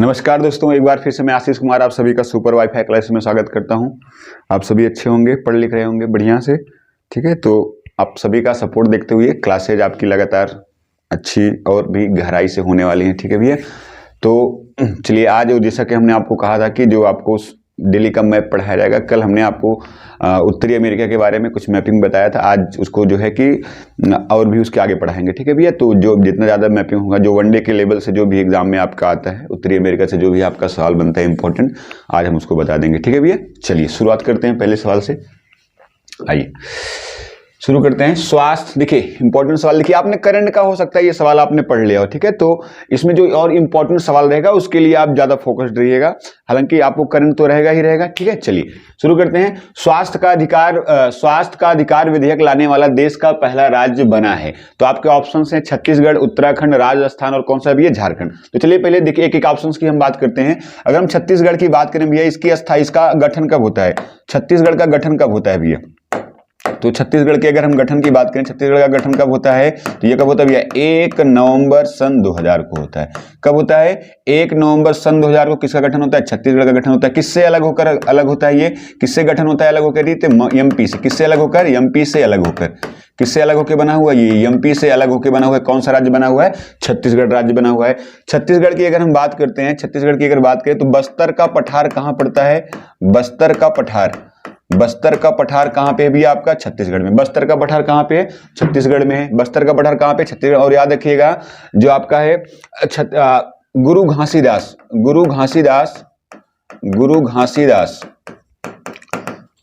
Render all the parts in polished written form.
नमस्कार दोस्तों, एक बार फिर से मैं आशीष कुमार आप सभी का सुपर वाईफाई क्लास में स्वागत करता हूं। आप सभी अच्छे होंगे, पढ़ लिख रहे होंगे बढ़िया से, ठीक है। तो आप सभी का सपोर्ट देखते हुए क्लासेज आपकी लगातार अच्छी और भी गहराई से होने वाली हैं, ठीक है भैया। तो चलिए, आज जैसा कि हमने आपको कहा था कि जो आपको दिल्ली का मैप पढ़ाया जाएगा, कल हमने आपको उत्तरी अमेरिका के बारे में कुछ मैपिंग बताया था। आज उसको जो है कि और भी उसके आगे पढ़ाएंगे, ठीक है भैया। तो जो जितना ज़्यादा मैपिंग होगा, जो वनडे के लेवल से जो भी एग्जाम में आपका आता है, उत्तरी अमेरिका से जो भी आपका सवाल बनता है इंपॉर्टेंट, आज हम उसको बता देंगे, ठीक है भैया। चलिए शुरुआत करते हैं पहले सवाल से। आइए शुरू करते हैं। स्वास्थ्य, देखिए इंपॉर्टेंट सवाल, देखिए आपने करंट का हो सकता है ये सवाल आपने पढ़ लिया हो, ठीक है। तो इसमें जो और इंपॉर्टेंट सवाल रहेगा उसके लिए आप ज्यादा फोकस्ड रहिएगा, हालांकि आपको करंट तो रहेगा ही रहेगा, ठीक है। चलिए शुरू करते हैं। स्वास्थ्य का अधिकार विधेयक लाने वाला देश का पहला राज्य बना है। तो आपके ऑप्शन हैं छत्तीसगढ़, उत्तराखंड, राजस्थान और कौन सा भी है, झारखंड। तो चलिए पहले देखिए एक एक ऑप्शन की हम बात करते हैं। अगर हम छत्तीसगढ़ की बात करें भैया, इसका गठन कब होता है, छत्तीसगढ़ का गठन कब होता है भैया। तो छत्तीसगढ़ के अगर हम गठन की बात करें, छत्तीसगढ़ का गठन कब होता है, तो ये कब होता है भैया, 1 नवंबर सन 2000 को होता है। कब होता है, 1 नवंबर सन 2000 को किसका गठन होता है, छत्तीसगढ़ का गठन होता है। किससे अलग होता है ये, किससे गठन होता है अलग होकर, एमपी से। किससे अलग होकर, एमपी से अलग होकर। किससे अलग होकर बना हुआ, ये एमपी से अलग होकर बना हुआ है। कौन सा राज्य बना हुआ है, छत्तीसगढ़ राज्य बना हुआ है। छत्तीसगढ़ की अगर हम बात करते हैं, छत्तीसगढ़ की अगर बात करें तो बस्तर का पठार कहां पड़ता है, बस्तर का पठार कहां पे भी आपका, छत्तीसगढ़ में। बस्तर का पठार कहां पे है, छत्तीसगढ़ में है। बस्तर का पठार कहां पे, छत्तीसगढ़। और याद रखिएगा जो आपका है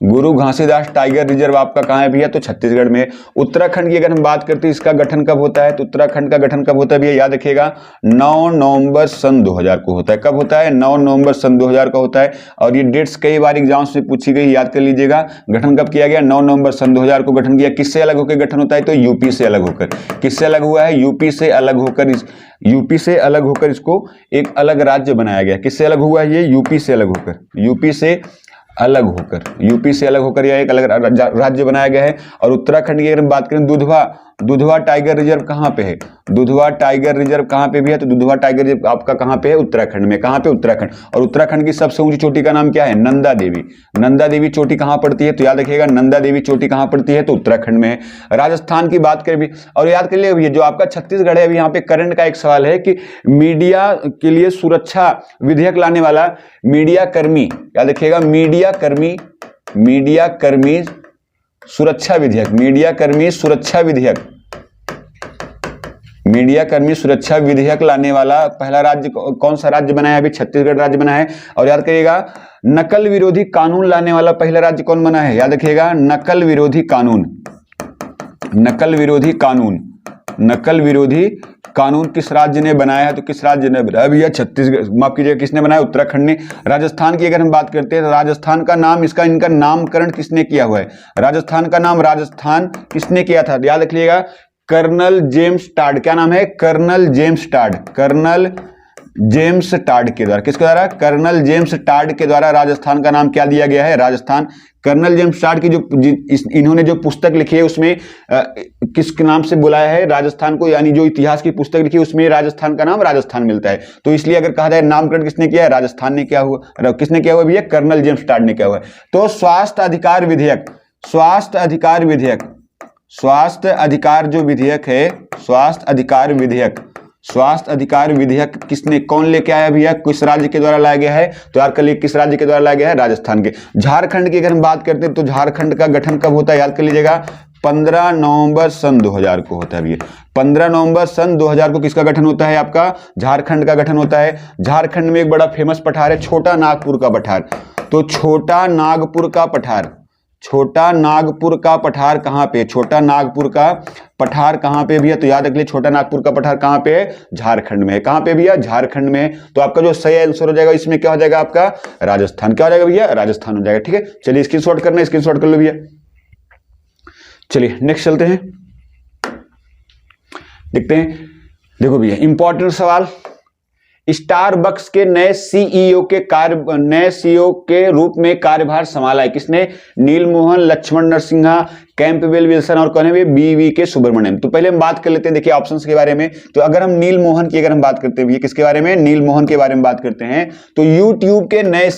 गुरु घासीदास टाइगर रिजर्व आपका कहां है भैया, तो छत्तीसगढ़ में। उत्तराखंड की अगर हम बात करते हैं, इसका गठन कब होता है, तो उत्तराखंड का गठन कब होता है भैया, याद रखिएगा 9 नवंबर सन 2000 को होता है। कब होता है, 9 नवंबर सन 2000 का होता है। और ये डेट्स कई बार एग्जाम्स में पूछी गई, याद कर लीजिएगा। गठन कब किया गया, 9 नवंबर सन 2000 को गठन किया। किससे अलग होकर गठन होता है, तो यूपी से अलग होकर। किससे अलग हुआ है, यूपी से अलग होकर इसको एक अलग राज्य बनाया गया। किससे अलग हुआ है ये, यूपी से अलग होकर यह एक अलग राज्य बनाया गया है। और उत्तराखंड की अगर हम बात करें, दुधवा टाइगर रिजर्व कहां पे है, दुधवा टाइगर रिजर्व कहां पे भी है, तो दुधवा टाइगर रिजर्व आपका कहां पे है, उत्तराखंड में। कहां पे, उत्तराखंड। और उत्तराखंड की सबसे ऊंची चोटी का नाम क्या है, नंदा देवी चोटी कहां पड़ती है, तो याद रखिएगा नंदा देवी चोटी कहां पड़ती है, तो उत्तराखंड में है। राजस्थान की बात करें भी, और याद कर लिए जो आपका छत्तीसगढ़ है, अभी यहाँ पे करंट का एक सवाल है कि मीडिया के लिए सुरक्षा विधेयक लाने वाला मीडिया कर्मी, याद रखिएगा मीडिया कर्मी सुरक्षा विधेयक लाने वाला पहला राज्य कौन सा राज्य बना है, अभी छत्तीसगढ़ राज्य बना है। और याद करिएगा नकल विरोधी कानून लाने वाला पहला राज्य कौन बना है, याद रखिएगा नकल विरोधी कानून किस राज्य ने बनाया है, तो किस राज्य ने बनाया भैया, छत्तीसगढ़, माफ कीजिएगा किसने बनाया, उत्तराखंड ने। राजस्थान की अगर हम बात करते हैं तो राजस्थान का नाम इनका नामकरण किसने किया हुआ है, राजस्थान का नाम किसने किया था, याद रखिएगा कर्नल जेम्स टाड। क्या नाम है, कर्नल जेम्स टाड के द्वारा। किसके द्वारा, कर्नल जेम्स टाड के द्वारा राजस्थान का नाम क्या दिया गया है, राजस्थान। कर्नल जेम्स टाड की इन्होंने जो पुस्तक लिखी है उसमें किस नाम से बुलाया है राजस्थान को, यानी जो इतिहास की पुस्तक लिखी है उसमें राजस्थान का नाम राजस्थान मिलता है। तो इसलिए अगर कहा जाए नामकरण किसने किया है, राजस्थान ने किया हुआ। किसने किया हुआ भैया, कर्नल जेम्स टाड ने किया हुआ है। तो स्वास्थ्य अधिकार विधेयक किसने, कौन लेके आया भैया, किस राज्य के द्वारा लाया गया है, तो यार कल किस राज्य के द्वारा लाया गया है, राजस्थान के। झारखंड की अगर हम बात करते हैं तो झारखंड का गठन कब होता है, याद कर लीजिएगा 15 नवंबर सन 2000 को होता है भैया। 15 नवंबर सन 2000 को किसका गठन होता है, आपका झारखंड का गठन होता है। झारखंड में एक बड़ा फेमस पठार है, छोटा नागपुर का पठार। तो छोटा नागपुर का पठार कहां पे, छोटा नागपुर का पठार कहां पे भी है, तो याद रख लीजिए छोटा नागपुर का पठार कहां पे है, झारखंड में। कहां पे भैया, झारखंड में। तो आपका जो सही आंसर हो जाएगा इसमें क्या हो जाएगा, आपका राजस्थान। क्या हो जाएगा भैया, राजस्थान हो जाएगा, ठीक है। चलिए स्क्रीनशॉट करना है, स्क्रीनशॉट कर लो भैया। चलिए नेक्स्ट चलते हैं, देखते हैं। देखो भैया इंपॉर्टेंट सवाल, स्टारबक्स के नए सीईओ के रूप में कार्यभार संभाला है। किसने? नील मोहन, लक्ष्मण नरसिम्हा, कैंपबेल विल्सन और कौन है? बीवी के सुब्रमण्यम। तो पहले हम बात कर लेते हैं, देखिए ऑप्शंस के बारे में। तो अगर हम नील मोहन की बात करते हैं, किसके बारे में? नील मोहन के बारे में बात करते हैं। तो यूट्यूब के नए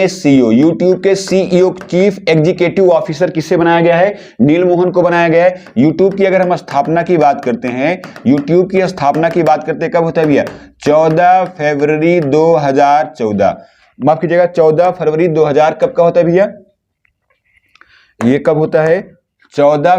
सीईओ चीफ एग्जीक्यूटिव ऑफिसर किसे बनाया गया है? नील मोहन को बनाया गया है। यूट्यूब की अगर हम स्थापना की बात करते हैं, यूट्यूब की स्थापना की बात करते हैं, कब होता है भैया? 14 फरवरी 2014। माफ कीजिएगा, 14 फरवरी 2000 कब का होता है भैया? ये कब होता है? 14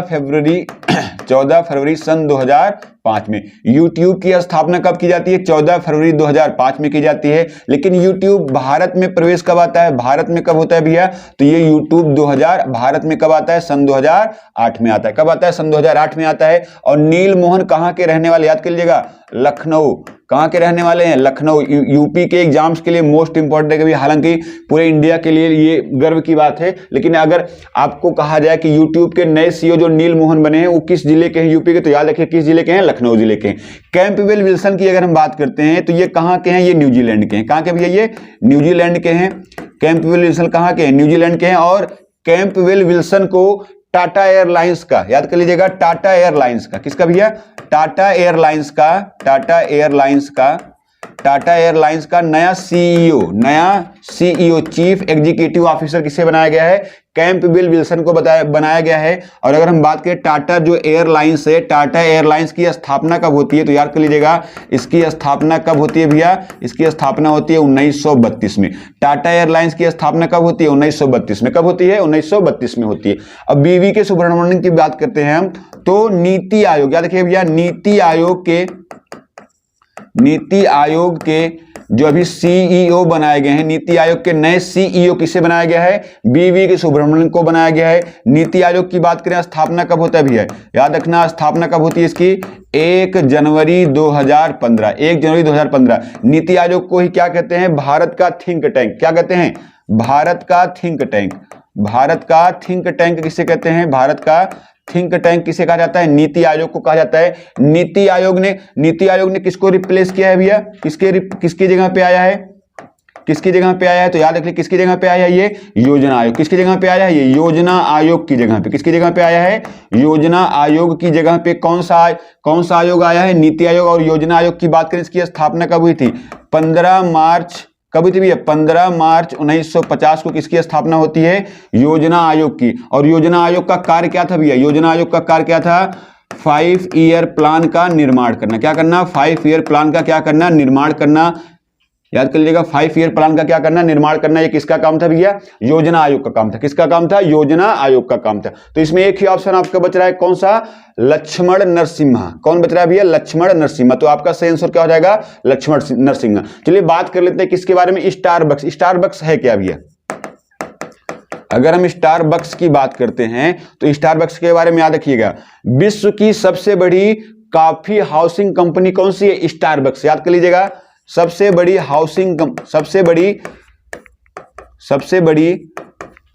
फरवरी सन 2005 में। YouTube की स्थापना कब की जाती है? 14 फरवरी 2005 में की जाती है। लेकिन YouTube भारत में प्रवेश कब आता है? भारत में कब होता है भैया? तो ये YouTube 2000 भारत में कब आता है? सन 2008 में आता है। कब आता है? सन 2008 में आता है। और नील मोहन कहाँ के रहने वाले? याद कर लीजिएगा, लखनऊ। कहाँ के रहने वाले हैं? लखनऊ। यूपी के एग्जाम्स के लिए मोस्ट इंपॉर्टेंट है कभी, हालांकि पूरे इंडिया के लिए ये गर्व की बात है। लेकिन अगर आपको कहा जाए कि यूट्यूब के नए सीईओ जो नील मोहन बने हैं वो किस जिले के हैं यूपी के, तो याद रखिए किस जिले के हैं? लखनऊ जिले के हैं। कैंपबेल विल्सन की अगर हम बात करते हैं तो ये कहाँ के हैं? ये न्यूजीलैंड के हैं। कहाँ के भैया? ये न्यूजीलैंड के हैं। कैंपबेल विल्सन कहाँ के हैं? न्यूजीलैंड के हैं। और कैंपबेल विल्सन को टाटा एयरलाइंस का, याद कर लीजिएगा, टाटा एयरलाइंस का, किसका भैया? टाटा एयरलाइंस का नया सीईओ चीफ एग्जीक्यूटिव ऑफिसर किसे बनाया गया है? कैंपबेल विल्सन को बनाया गया है। और अगर हम बात करें टाटा जो एयरलाइंस है, टाटा एयरलाइंस की स्थापना कब होती है? तो याद कर लीजिएगा, इसकी स्थापना कब होती है भैया? इसकी स्थापना होती है 1932 में। टाटा एयरलाइंस की स्थापना कब होती है? 1932 में। कब होती है? 1932 में होती है। अब बीवी के सुब्रमण्यम की बात करते हैं हम, तो नीति आयोग, याद रखिए भैया, नीति आयोग के जो अभी सीईओ बनाए गए हैं, नीति आयोग के नए सीईओ किसे बनाया गया है? बीवी के सुब्रमण्यम को बनाया गया है। नीति आयोग की बात करें, स्थापना कब होता है भैया? याद रखना, स्थापना कब होती है इसकी? 1 जनवरी 2015। नीति आयोग को ही क्या कहते हैं? भारत का थिंक टैंक। क्या कहते हैं? भारत का थिंक टैंक किसे कहते हैं? भारत का थिंक टैंक किसे कहा जाता है? नीति आयोग को कहा जाता है। नीति आयोग ने किसको रिप्लेस किया है भैया? किसकी जगह पे आया है? तो याद रखिए किसकी जगह पे आया है? ये योजना आयोग। किसकी जगह पे आया है? ये योजना आयोग की जगह पे। किसकी जगह पे आया है? योजना आयोग की जगह पे कौन सा आयोग आया है? नीति आयोग। और योजना आयोग की बात करें, इसकी स्थापना कब हुई थी? 15 मार्च कब हुई थी भैया? 15 मार्च 1950 को किसकी स्थापना होती है? योजना आयोग की। और योजना आयोग का कार्य क्या था भैया? योजना आयोग का कार्य क्या था? 5 ईयर प्लान का निर्माण करना। क्या करना? 5 ईयर प्लान का क्या करना? निर्माण करना। याद कर लीजिएगा, 5 ईयर प्लान का क्या करना? निर्माण करना। ये किसका काम था भैया? योजना आयोग का काम था। किसका काम था? योजना आयोग का काम था। तो इसमें एक ही ऑप्शन आपका बच रहा है, कौन सा? लक्ष्मण नरसिम्हा। कौन बच रहा है भैया? लक्ष्मण नरसिम्हा। तो आपका सही आंसर क्या हो जाएगा? लक्ष्मण नरसिम्हा। चलिए बात कर लेते हैं किसके बारे में? स्टारबक्स है क्या भैया? अगर हम स्टारबक्स की बात करते हैं तो स्टारबक्स के बारे में याद रखिएगा, विश्व की सबसे बड़ी कॉफी हाउसिंग कंपनी कौन सी है? स्टारबक्स। याद कर लीजिएगा, सबसे बड़ी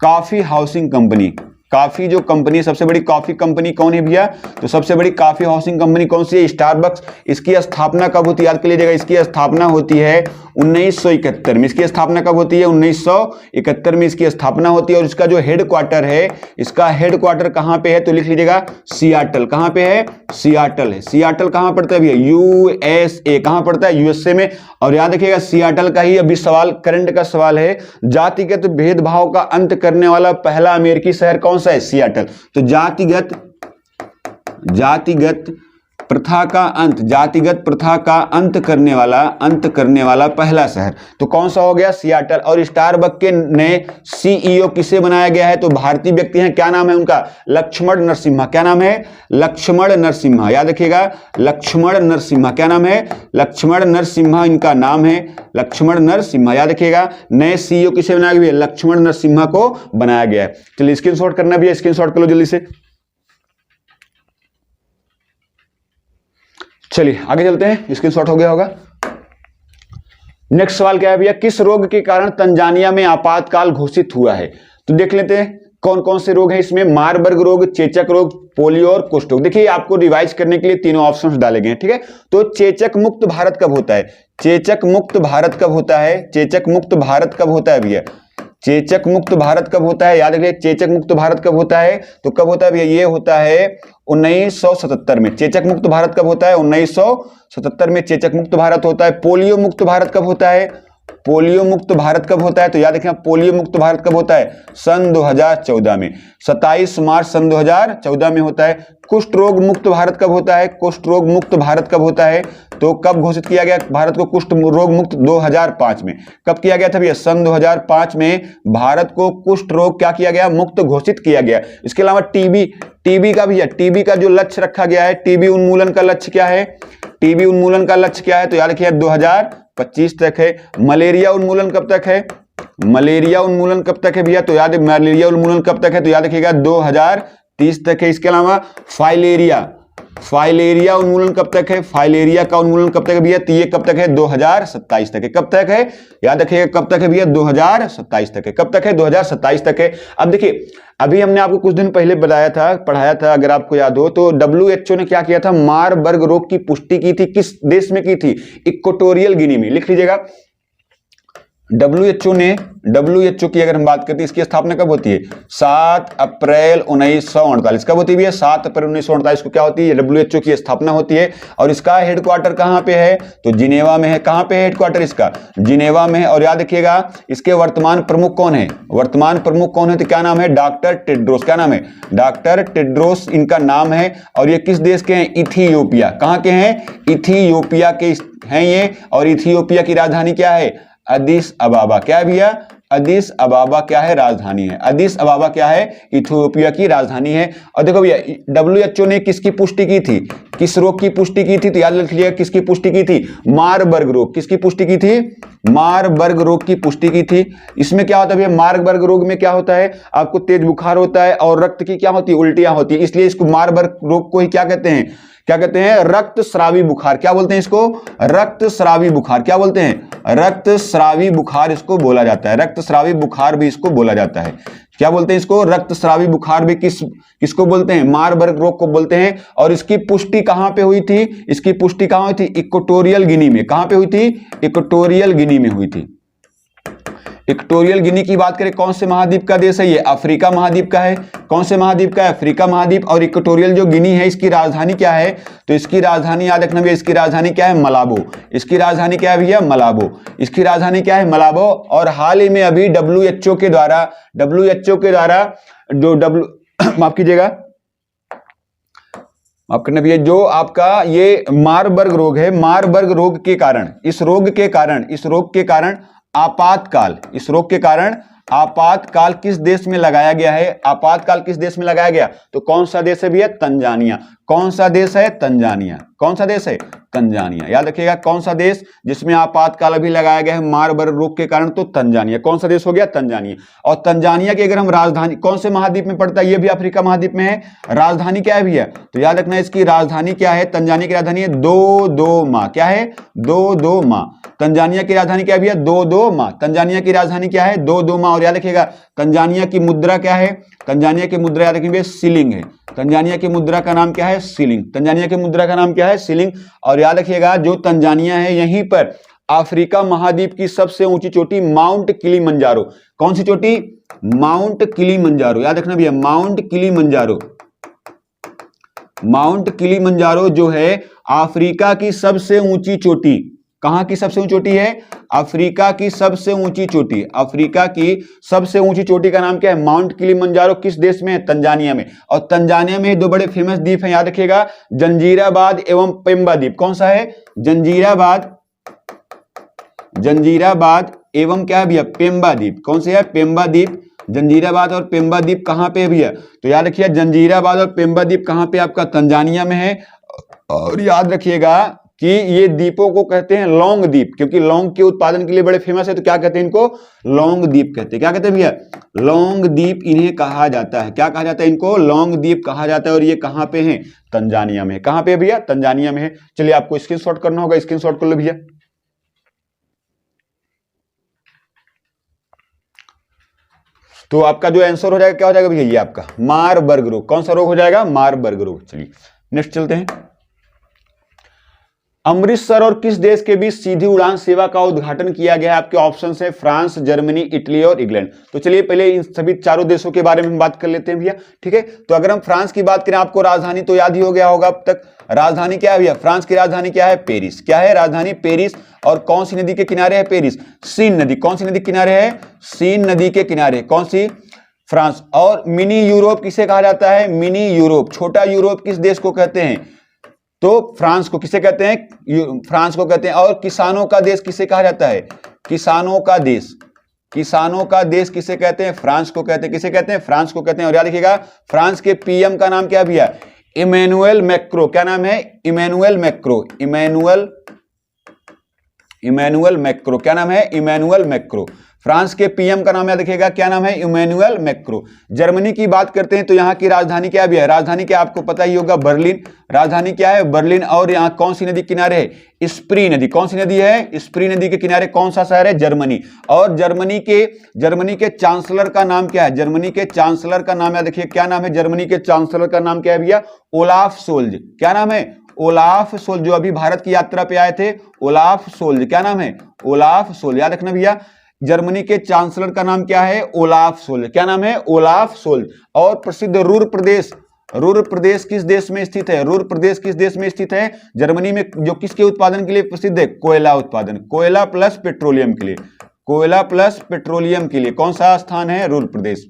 कॉफी हाउसिंग कंपनी, काफी जो कंपनी, सबसे बड़ी कॉफी कंपनी कौन है भैया? तो सबसे बड़ी कॉफी हाउसिंग कंपनी कौन सी है? स्टारबक्स। इसकी स्थापना कब होती है? याद कर लीजिएगा, इसकी स्थापना होती है 1971 में। इसकी स्थापना कब होती है? 1971 में इसकी स्थापना होती है। और इसका जो हेडक्वार्टर है, इसका हेडक्वार्टर कहां पे है? तो लिख लीजिएगा, सियाटल। कहां पे है? सियाटल है। सियाटल कहां पड़ता है भैया? यूएसए। कहां पड़ता है? यूएसए में। और याद रखिएगा, सियाटल का ही अभी सवाल, करंट का सवाल है, जातिगत भेदभाव का अंत करने वाला पहला अमेरिकी शहर कौन सा है? सियाटल। तो जातिगत प्रथा का अंत करने वाला पहला शहर तो कौन सा हो गया? सियाटल। और स्टारबक्स के नए सीईओ किसे बनाया गया है? तो भारतीय व्यक्ति हैं। क्या नाम है उनका? लक्ष्मण नरसिम्हा। क्या नाम है? लक्ष्मण नरसिम्हा। याद रखिएगा, लक्ष्मण नरसिम्हा। क्या नाम है? लक्ष्मण नरसिम्हा इनका नाम है, लक्ष्मण नरसिम्हा। याद रखिएगा, नए सीईओ किसे बनाया गया? लक्ष्मण नरसिम्हा को बनाया गया है। चलिए स्क्रीनशॉट करना भी है, स्क्रीनशॉट कर लो जल्दी से। चलिए आगे चलते हैं, स्क्रीनशॉट हो गया होगा। नेक्स्ट सवाल क्या है भैया? किस रोग के कारण तंजानिया में आपातकाल घोषित हुआ है? तो देख लेते हैं, कौन कौन से रोग हैं इसमें? मारबर्ग रोग, चेचक रोग, पोलियो और कुष्ठ रोग। देखिए आपको रिवाइज करने के लिए तीनों ऑप्शंस डाले गए हैं, ठीक है। तो चेचक मुक्त भारत कब होता है? चेचक मुक्त भारत कब होता है? चेचक मुक्त भारत कब होता है भैया? चेचक मुक्त भारत कब होता है? याद रखिए, चेचक मुक्त भारत कब होता है? तो कब होता है भैया? ये होता है 1977 में। चेचक मुक्त भारत कब होता है? 1977 में चेचक मुक्त भारत होता है। पोलियो मुक्त भारत कब होता है? पोलियो मुक्त भारत कब होता है? तो याद रखिए, पोलियो मुक्त भारत कब होता है? सन 2014 में, 27 मार्च सन 2014 में होता है। कुष्ठ रोग मुक्त भारत कब होता है? कुष्ठ रोग मुक्त भारत कब होता है? तो कब घोषित किया गया भारत को कुष्ठ रोग मुक्त? 2005 में। कब किया गया था भैया? सन 2005 में भारत को कुष्ठ रोग क्या किया गया? मुक्त घोषित किया गया। इसके अलावा टीबी का भैया, टीबी का जो लक्ष्य रखा गया है, टीबी उन्मूलन का लक्ष्य क्या है? टीबी उन्मूलन का लक्ष्य क्या है? तो याद रखिए 2025 तक है। मलेरिया उन्मूलन कब तक है? मलेरिया उन्मूलन कब तक है भैया? तो याद, मलेरिया उन्मूलन कब तक है? तो याद रखिएगा 2030 तक है। इसके अलावा फाइलेरिया उन्मूलन कब तक है? फाइलेरिया का उन्मूलन कब तक है भैया? तो ये कब तक है? 2027 तक है। कब तक है? याद रखिएगा कब तक है भैया? 2027 तक है। कब तक है? 2027 तक है। अब देखिए, अभी हमने आपको कुछ दिन पहले बताया था, पढ़ाया था, अगर आपको याद हो तो, WHO ने क्या किया था? मारबर्ग रोग की पुष्टि की थी। किस देश में की थी? इक्वेटोरियल गिनी में। लिख लीजिएगा, WHO की अगर हम बात करते हैं, इसकी स्थापना कब होती है? 7 अप्रैल 1948। कब होती है? 7 अप्रैल 1948 को क्या होती है? WHO की स्थापना होती है। और इसका हेडक्वार्टर कहां पे है? तो जिनेवा में है। कहां पे है हेडक्वार्टर इसका? जिनेवा में है। और याद रखिएगा, इसके वर्तमान प्रमुख कौन है? वर्तमान प्रमुख कौन है? तो क्या नाम है? Doctor Tedros. क्या नाम है? डॉक्टर टेड्रोस इनका नाम है। और ये किस देश के हैं? इथियोपिया। कहां के हैं? इथियोपिया के हैं ये। और इथियोपिया की राजधानी क्या है? अदिस अबाबा। क्या है भैया? अदिस अबाबा क्या है? राजधानी है। अदिस अबाबा क्या है? इथियोपिया की राजधानी है। और देखो भैया, WHO ने किसकी पुष्टि की थी? किस रोग की पुष्टि की थी? तो याद रख लिया, किसकी पुष्टि की थी? मारबर्ग रोग। किसकी पुष्टि की थी? मारबर्ग रोग की पुष्टि की थी। इसमें क्या होता है भैया? मारबर्ग रोग में क्या होता है? आपको तेज बुखार होता है और रक्त की क्या होती है? उल्टियां होती है। इसलिए इसको मारबर्ग रोग को ही क्या कहते हैं? क्या कहते हैं? रक्त स्रावी बुखार। क्या बोलते हैं इसको? रक्त स्रावी बुखार। क्या बोलते हैं? रक्त स्रावी बुखार इसको बोला जाता है। रक्त स्रावी बुखार भी इसको बोला जाता है। क्या बोलते हैं इसको? रक्त स्रावी बुखार भी किसको बोलते हैं? मारबर्ग रोग को बोलते हैं। और इसकी पुष्टि कहां पे हुई थी? इसकी पुष्टि कहां हुई थी? इक्वेटोरियल गिनी में। कहां पे हुई थी? इक्वेटोरियल गिनी में हुई थी। इक्वेटोरियल गिनी की बात करें, कौन से महाद्वीप का देश है ये? अफ्रीका महाद्वीप का है। कौन से महाद्वीप का है? अफ्रीका महाद्वीप। और इक्वेटोरियल जो गिनी है, इसकी राजधानी क्या है? तो इसकी राजधानी याद रखना भैया, इसकी राजधानी क्या है? मलाबो। इसकी राजधानी क्या है भैया? मलाबो। इसकी राजधानी क्या है? मलाबो। और हाल ही में अभी WHO के द्वारा जो माफ कीजिएगा, माफ करना भैया, जो आपका ये मारबर्ग रोग है, मारबर्ग रोग के कारण, इस रोग के कारण आपातकाल किस देश में लगाया गया है? आपातकाल किस देश में लगाया गया? तो कौन सा देश है भैया? तंजानिया। कौन सा देश है? तंजानिया। कौन सा देश है? तंजानिया। याद रखिएगा, कौन सा देश जिसमें आपातकाल अभी लगाया गया है मारबर्ग रोग के कारण? तो तंजानिया। कौन सा देश हो गया? तंजानिया। और तंजानिया की अगर हम राजधानी, कौन से महाद्वीप में पड़ता है? ये भी अफ्रीका महाद्वीप में है। राजधानी क्या है भैया? तो याद रखना, इसकी राजधानी क्या है? तंजानिया की राजधानी है दोदोमा। क्या है? दोदोमा। तंजानिया की राजधानी क्या है भैया? दोदोमा। तंजानिया की राजधानी क्या है? दोदोमा। और याद रखिएगा, तंजानिया की मुद्रा क्या है? तंजानिया की मुद्रा याद रखिए शिलिंग है। तंजानिया की मुद्रा का नाम क्या है? शिलिंग। तंजानिया की मुद्रा का नाम क्या है? शिलिंग। और याद रखिएगा, जो तंजानिया है, यहीं पर अफ्रीका महाद्वीप की सबसे ऊंची चोटी माउंट किलिमंजारो। कौन सी चोटी? Mount Kilimanjaro. याद रखना भैया, माउंट किलिमंजारो। माउंट किलिमंजारो जो है अफ्रीका की सबसे ऊंची चोटी। कहां की सबसे ऊंची चोटी है? अफ्रीका की सबसे ऊंची चोटी। अफ्रीका की सबसे ऊंची चोटी का नाम क्या है? Mount Kilimanjaro. किस देश में है? तंजानिया में। और तंजानिया में दो बड़े फेमस द्वीप हैं, याद रखिएगा, जंजीराबाद एवं पेम्बा द्वीप। कौन सा है? जंजीराबाद एवं क्या है भैया? पेम्बा द्वीप। कौन से है? पेम्बा द्वीप। जंजीराबाद और पेम्बा द्वीप कहां पे है भैया? तो याद रखिए, जंजीराबाद और पेम्बा द्वीप कहां पे? आपका तंजानिया में है। और याद रखिएगा कि ये द्वीपों को कहते हैं लौंग द्वीप, क्योंकि लौंग के उत्पादन के लिए बड़े फेमस है। तो क्या कहते हैं इनको? लौंग द्वीप कहते हैं। क्या कहते हैं भैया? लौंग द्वीप इन्हें कहा जाता है। क्या कहा जाता है इनको? लौंग द्वीप कहा जाता है। और ये कहां पे हैं? तंजानिया में। कहां पे भैया? तंजानिया में है। चलिए, आपको स्क्रीनशॉट करना होगा, स्क्रीनशॉट कर लो भैया। तो आपका जो आंसर हो जाएगा क्या हो जाएगा भैया, ये आपका मारबर्ग रोग। कौन सा रोग हो जाएगा, मारबर्ग रोग। चलिए नेक्स्ट चलते हैं। अमृतसर और किस देश के बीच सीधी उड़ान सेवा का उद्घाटन किया गया है? आपके ऑप्शन है फ्रांस, जर्मनी, इटली और इंग्लैंड। तो चलिए पहले इन सभी चारों देशों के बारे में हम बात कर लेते हैं भैया, ठीक है। तो अगर हम फ्रांस की बात करें, आपको राजधानी तो याद ही हो गया होगा अब तक। राजधानी क्या है भैया, फ्रांस की राजधानी क्या है, पेरिस। क्या है राजधानी, पेरिस। और कौन सी नदी के किनारे है पेरिस, सीन नदी। कौन सी नदी के किनारे है, सीन नदी के किनारे। कौन सी, फ्रांस। और मिनी यूरोप किसे कहा जाता है, मिनी यूरोप, छोटा यूरोप किस देश को कहते हैं, तो फ्रांस को किसे कहते हैं, फ्रांस को कहते हैं। और किसानों का देश किसे कहा जाता है, किसानों का देश, किसानों का देश किसे कहते हैं, फ्रांस को कहते हैं। किसे कहते हैं, फ्रांस को कहते हैं। और याद रखिएगा फ्रांस के पीएम का नाम क्या भैया, इमैनुअल मैक्रो। क्या नाम है, इमैनुअल मैक्रो। Emmanuel Macron. क्या नाम है, इमैनुअल मैक्रो। फ्रांस के पीएम का नाम याद रखिएगा, क्या नाम है, इमैनुअल मैक्रो। जर्मनी की बात करते हैं तो यहाँ की राजधानी क्या है, राजधानी क्या आपको पता ही होगा, बर्लिन। राजधानी क्या है, बर्लिन। और यहाँ कौन सी नदी किनारे है, स्प्री नदी। कौन सी नदी है, स्प्री नदी के किनारे कौन सा शहर है, जर्मनी। और जर्मनी के चांसलर का नाम क्या है, जर्मनी के चांसलर का नाम याद रखिए, क्या नाम है, जर्मनी के चांसलर का नाम क्या है भैया, ओलाफ सोल्ज। क्या नाम है, ओलाफ सोल्ज। जो अभी भारत की यात्रा पे आए थे, ओलाफ सोल्ज। क्या नाम है, ओलाफ सोल्ज। याद रखना भैया, जर्मनी के चांसलर का नाम क्या है, ओलाफ सोल्ज। क्या नाम है, ओलाफ सोल्ज। और प्रसिद्ध रूर प्रदेश, रूर प्रदेश किस देश में स्थित है, रूर प्रदेश किस देश में स्थित है, जर्मनी में। जो किसके उत्पादन के लिए प्रसिद्ध है, कोयला उत्पादन, कोयला प्लस पेट्रोलियम के लिए, कोयला प्लस पेट्रोलियम के लिए कौन सा स्थान है, रूर प्रदेश।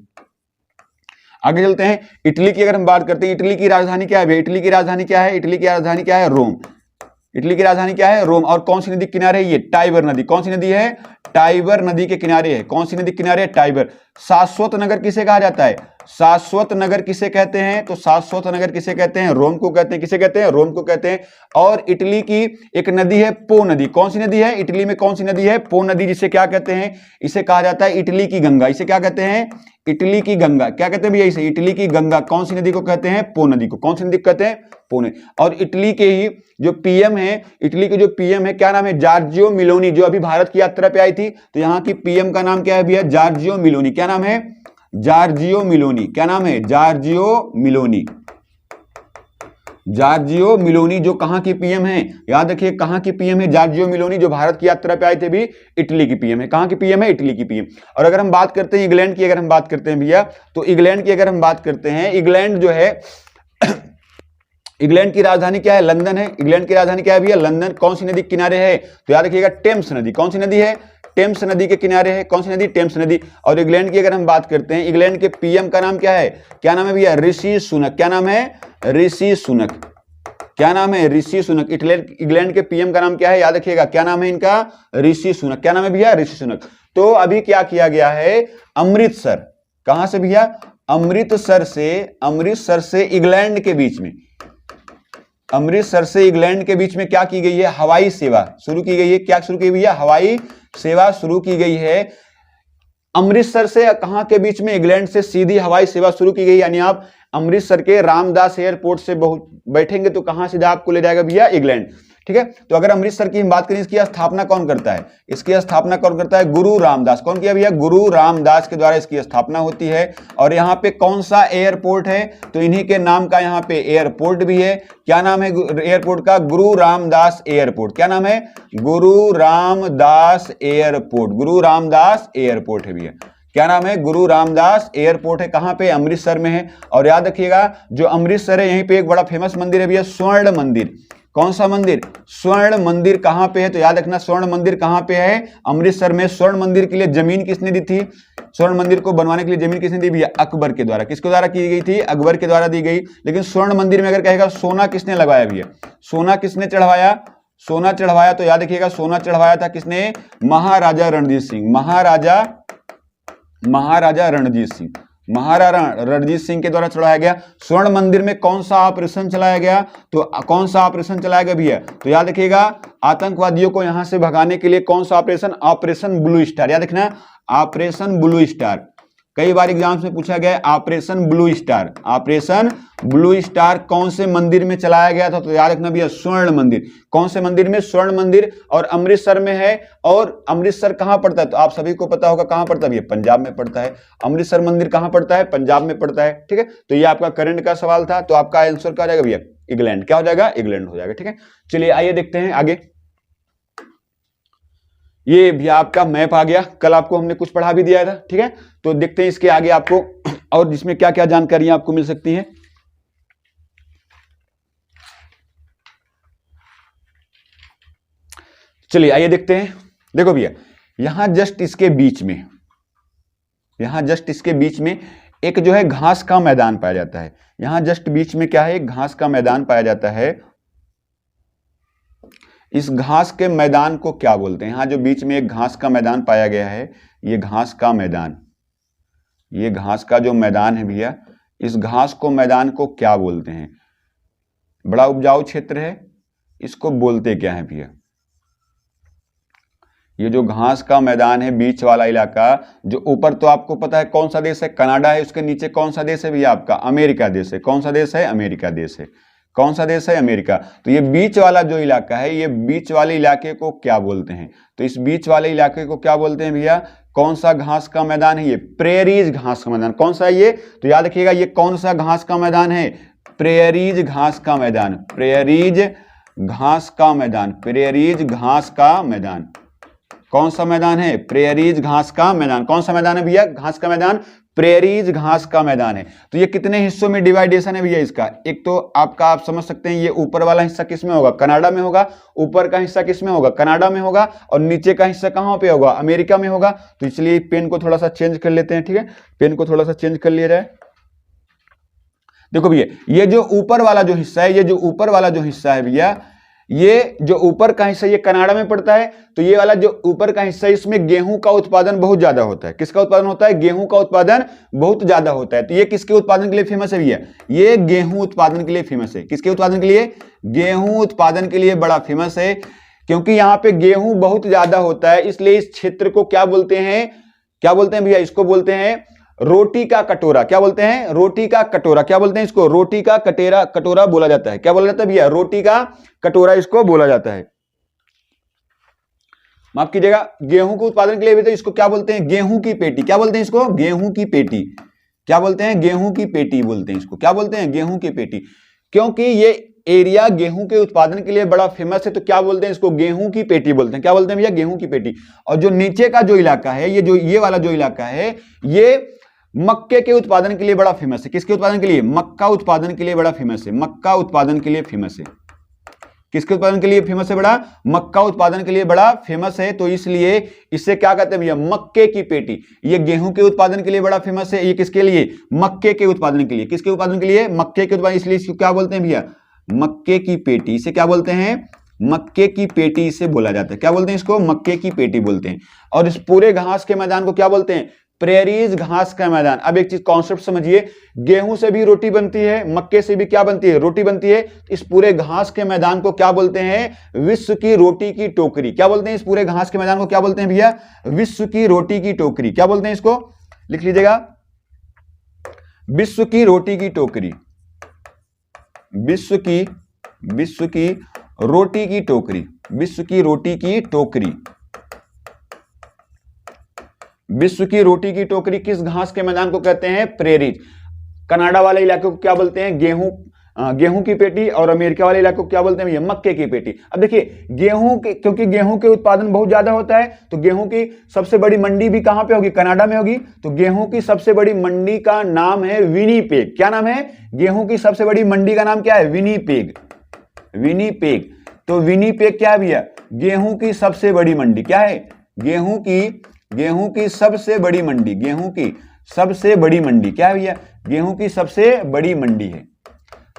आगे चलते हैं। इटली की अगर हम बात करते हैं, इटली की राजधानी क्या है, इटली की राजधानी क्या है, इटली की राजधानी क्या है, रोम। इटली की राजधानी क्या है, रोम। और कौन सी नदी किनारे है, ये टाइबर नदी। कौन सी नदी है, टाइबर नदी के किनारे है। कौन सी नदी किनारे है, टाइबर। शाश्वत नगर किसे कहा जाता है, शाश्वत नगर किसे कहते हैं, तो शाश्वत नगर किसे कहते हैं, रोम को कहते हैं। किसे कहते हैं, रोम को कहते हैं। और इटली की एक नदी है पो नदी। कौन सी नदी है, इटली में कौन सी नदी है, पो नदी। जिसे क्या कहते हैं, इसे कहा जाता है इटली की गंगा। इसे क्या कहते हैं, इटली की गंगा। क्या कहते हैं भैया इसे, इटली की गंगा। कौन सी नदी को कहते हैं, पो नदी को। कौन सी नदी को कहते हैं, पो नदी। और इटली के ही जो पीएम है, इटली के जो पीएम है, क्या नाम है, जॉर्जियो मेलोनी। जो अभी भारत की यात्रा पे आई थी, तो यहाँ की पीएम का नाम क्या है भैया, जॉर्जियो मेलोनी। क्या नाम है, जॉर्जियो मेलोनी। क्या नाम है, जॉर्जियो मेलोनी। जॉर्जियो मेलोनी जो कहां की पीएम है, याद रखिए कहां की पीएम है, जॉर्जियो मेलोनी। जो भारत की यात्रा पे आए थे भी, इटली की पीएम है। कहां की पीएम है, इटली की पीएम। और अगर हम बात करते हैं इंग्लैंड की, अगर हम बात करते हैं भैया, तो इंग्लैंड की अगर हम बात करते हैं, इंग्लैंड जो है इंग्लैंड की राजधानी क्या है, लंदन है। इंग्लैंड की राजधानी क्या है भैया, लंदन। कौन सी नदी किनारे है, तो याद रखिएगा टेम्स नदी। कौन सी नदी है, टेम्स नदी के किनारे है। कौन सी नदी, टेम्स नदी। और इंग्लैंड की अगर हम बात करते हैं, इंग्लैंड के पीएम का नाम क्या है, क्या नाम है भैया, ऋषि सुनक। क्या नाम है, ऋषि सुनक। क्या नाम है, ऋषि सुनक। इंग्लैंड के पीएम का नाम क्या है, याद रखिएगा, क्या नाम है इनका, ऋषि सुनक। क्या नाम है भैया, ऋषि सुनक। तो अभी क्या किया गया है, अमृतसर, कहां से भैया, अमृतसर से इंग्लैंड के बीच में, अमृतसर से इंग्लैंड के बीच में क्या की गई है, हवाई सेवा शुरू की गई है। क्या शुरू की गई है, हवाई सेवा शुरू की गई है। अमृतसर से कहां के बीच में, इंग्लैंड से सीधी हवाई सेवा शुरू की गई। यानी आप अमृतसर के रामदास एयरपोर्ट से बैठेंगे तो कहां सीधा आपको ले जाएगा भैया, इंग्लैंड। ठीक है। तो अगर अमृतसर की हम बात करें, इसकी स्थापना कौन करता है, इसकी स्थापना कौन करता है, गुरु रामदास। कौन किया भैया, गुरु रामदास के द्वारा इसकी स्थापना होती है। और यहाँ पे कौन सा एयरपोर्ट है, तो इन्हीं के नाम का यहाँ पे एयरपोर्ट भी है। क्या नाम है एयरपोर्ट का, गुरु रामदास एयरपोर्ट। क्या नाम है, गुरु रामदास एयरपोर्ट। गुरु रामदास एयरपोर्ट है भैया। क्या नाम है, गुरु रामदास एयरपोर्ट है। कहां पे, अमृतसर में है। और याद रखिएगा जो अमृतसर है, यहीं पे एक बड़ा फेमस मंदिर है भैया, स्वर्ण मंदिर। कौन सा मंदिर, स्वर्ण मंदिर। कहां पे है, तो याद रखना स्वर्ण मंदिर कहां पे है, अमृतसर में। स्वर्ण मंदिर के लिए जमीन किसने दी थी, स्वर्ण मंदिर को बनवाने के लिए जमीन किसने दी भैया, अकबर के द्वारा। किसके द्वारा की गई थी, अकबर के द्वारा दी गई। लेकिन स्वर्ण मंदिर में अगर कहेगा सोना किसने लगाया भैया, सोना किसने चढ़वाया, सोना चढ़वाया, तो याद रखिएगा सोना चढ़वाया था किसने, महाराजा रणजीत सिंह। महाराजा रणजीत सिंह, महाराणा रणजीत सिंह के द्वारा चढ़ाया गया। स्वर्ण मंदिर में कौन सा ऑपरेशन चलाया गया, तो कौन सा ऑपरेशन चलाया गया भैया, तो याद रखिएगा आतंकवादियों को यहां से भगाने के लिए कौन सा ऑपरेशन, ऑपरेशन ब्लू स्टार। याद रखना, ऑपरेशन ब्लू स्टार। कई बार एग्जाम्स में पूछा गया है operation blue star, operation blue star कौन से मंदिर में चलाया गया था? तो याद रखना भैया स्वर्ण मंदिर। कौन से मंदिर में? स्वर्ण मंदिर, और अमृतसर में है। और अमृतसर कहां पड़ता है? तो आप सभी को पता होगा कहां पड़ता है भैया, पंजाब में पड़ता है। अमृतसर मंदिर कहां पड़ता है? पंजाब में पड़ता है। ठीक है, तो ये आपका करंट का सवाल था। तो आपका आंसर क्या हो जाएगा भैया? इंग्लैंड। क्या हो जाएगा? इंग्लैंड हो जाएगा। ठीक है, चलिए आइए देखते हैं आगे। ये भी आपका मैप आ गया, कल आपको हमने कुछ पढ़ा भी दिया था। ठीक है, तो देखते हैं इसके आगे आपको और जिसमें क्या क्या जानकारियां आपको मिल सकती हैं। चलिए आइए देखते हैं। देखो भैया, यहां जस्ट इसके बीच में, यहां जस्ट इसके बीच में एक जो है घास का मैदान पाया जाता है। यहां जस्ट बीच में क्या है? एक घास का मैदान पाया जाता है। इस घास के मैदान को क्या बोलते हैं? यहां जो बीच में एक घास का मैदान पाया गया है, ये घास का मैदान, ये घास का जो मैदान है भैया, इस घास को मैदान को क्या बोलते हैं? बड़ा उपजाऊ क्षेत्र है, इसको बोलते क्या है भैया? ये जो घास का मैदान है, बीच वाला इलाका, जो ऊपर तो आपको पता है कौन सा देश है? कनाडा है। उसके नीचे कौन सा देश है भैया? आपका अमेरिका देश है। कौन सा देश है? अमेरिका देश है। कौन सा देश है? अमेरिका। तो ये बीच वाला जो इलाका है, ये बीच वाले इलाके को क्या बोलते हैं? तो इस बीच वाले इलाके को क्या बोलते हैं भैया? कौन सा घास का मैदान है? ये प्रेरीज घास का मैदान। कौन सा है ये? तो याद रखिएगा, ये कौन सा घास का मैदान है? प्रेरीज घास का मैदान, प्रेरीज घास का मैदान, प्रेरीज घास का मैदान। कौन सा मैदान है? प्रेरीज घास का मैदान। कौन सा मैदान है भैया? घास का मैदान, प्रेरीज घास का मैदान है। तो ये कितने हिस्सों में डिवाइडेशन है भैया इसका? एक तो आपका आप समझ सकते हैं, ये ऊपर वाला हिस्सा किस में होगा? कनाडा में होगा। ऊपर का हिस्सा किस में होगा? कनाडा में होगा। और नीचे का हिस्सा कहां पे होगा? अमेरिका में होगा। तो इसलिए पेन को थोड़ा सा चेंज कर लेते हैं। ठीक है, पेन को थोड़ा सा चेंज कर लिया जाए। देखो भैया, ये जो ऊपर वाला जो हिस्सा है, ये जो ऊपर वाला जो हिस्सा है भैया, ये जो ऊपर का हिस्सा ये कनाडा में पड़ता है। तो ये वाला जो ऊपर का हिस्सा है, इसमें गेहूं का उत्पादन बहुत ज्यादा होता है। किसका उत्पादन होता है? गेहूं का उत्पादन बहुत ज्यादा होता है। तो ये किसके उत्पादन के लिए फेमस है भैया? ये गेहूं उत्पादन के लिए फेमस है। किसके उत्पादन के लिए? गेहूं उत्पादन के लिए बड़ा फेमस है, क्योंकि यहाँ पे गेहूं बहुत ज्यादा होता है। इसलिए इस क्षेत्र को क्या बोलते हैं? क्या बोलते हैं भैया? इसको बोलते हैं रोटी का कटोरा। क्या बोलते हैं? रोटी का कटोरा। क्या बोलते हैं इसको? रोटी का कटोरा बोला जाता है। क्या बोला जाता है भैया? रोटी का कटोरा इसको बोला जाता है। माफ कीजिएगा, गेहूं के उत्पादन के लिए भी तो इसको क्या बोलते हैं? गेहूं की पेटी। क्या बोलते हैं इसको? गेहूं की पेटी। क्या बोलते हैं? गेहूं की पेटी बोलते हैं इसको। क्या बोलते हैं? गेहूं की पेटी। क्योंकि ये एरिया गेहूं के उत्पादन के लिए बड़ा फेमस है, तो क्या बोलते हैं इसको? गेहूं की पेटी बोलते हैं। क्या बोलते हैं भैया? गेहूं की पेटी। और जो नीचे का जो इलाका है, ये वाला जो इलाका है, ये मक्के के उत्पादन के लिए बड़ा फेमस है। किसके उत्पादन के लिए? मक्का उत्पादन के लिए बड़ा फेमस है। मक्का उत्पादन के लिए फेमस है। किसके उत्पादन के लिए फेमस है? बड़ा मक्का उत्पादन के लिए बड़ा फेमस है। तो इसलिए इससे क्या कहते हैं भैया? मक्के की पेटी। ये गेहूं के उत्पादन के लिए बड़ा फेमस है। ये किसके लिए? मक्के के उत्पादन के लिए। किसके उत्पादन के लिए? मक्के के उत्पादन। इसलिए इसको क्या बोलते हैं भैया? मक्के की पेटी। इसे क्या बोलते हैं? मक्के की पेटी इसे बोला जाता है। क्या बोलते हैं इसको? मक्के की पेटी बोलते हैं। और इस पूरे घास के मैदान को क्या बोलते हैं? प्रेरीज घास का मैदान। अब एक चीज कॉन्सेप्ट समझिए, गेहूं से भी रोटी बनती है, मक्के से भी क्या बनती है? रोटी बनती है। इस पूरे घास के मैदान को क्या बोलते हैं? विश्व की रोटी की टोकरी। क्या बोलते हैं? इस पूरे घास के मैदान को क्या बोलते हैं भैया? विश्व की रोटी की टोकरी। क्या बोलते हैं इसको? लिख लीजिएगा, विश्व की रोटी की टोकरी। विश्व की रोटी की टोकरी। विश्व की रोटी की टोकरी। विश्व की रोटी की टोकरी किस घास के मैदान को कहते हैं? प्रेरीज। कनाडा वाले इलाके को क्या बोलते हैं? गेहूं की पेटी। और अमेरिका वाले इलाके को क्या बोलते हैं? मक्के की पेटी। अब देखिए, क्योंकि गेहूं के उत्पादन बहुत ज्यादा होता है, तो गेहूं की सबसे बड़ी मंडी भी कहां पे होगी? कनाडा में होगी। तो गेहूं की सबसे बड़ी मंडी का नाम है विनीपेग। क्या नाम है? गेहूं की सबसे बड़ी मंडी का नाम क्या है? विनीपेग। विनीपेग। तो विनीपेग क्या है भैया? गेहूं की सबसे बड़ी मंडी। क्या है? गेहूं की सबसे बड़ी मंडी। गेहूं की सबसे बड़ी मंडी क्या है भैया? गेहूं की सबसे बड़ी मंडी है।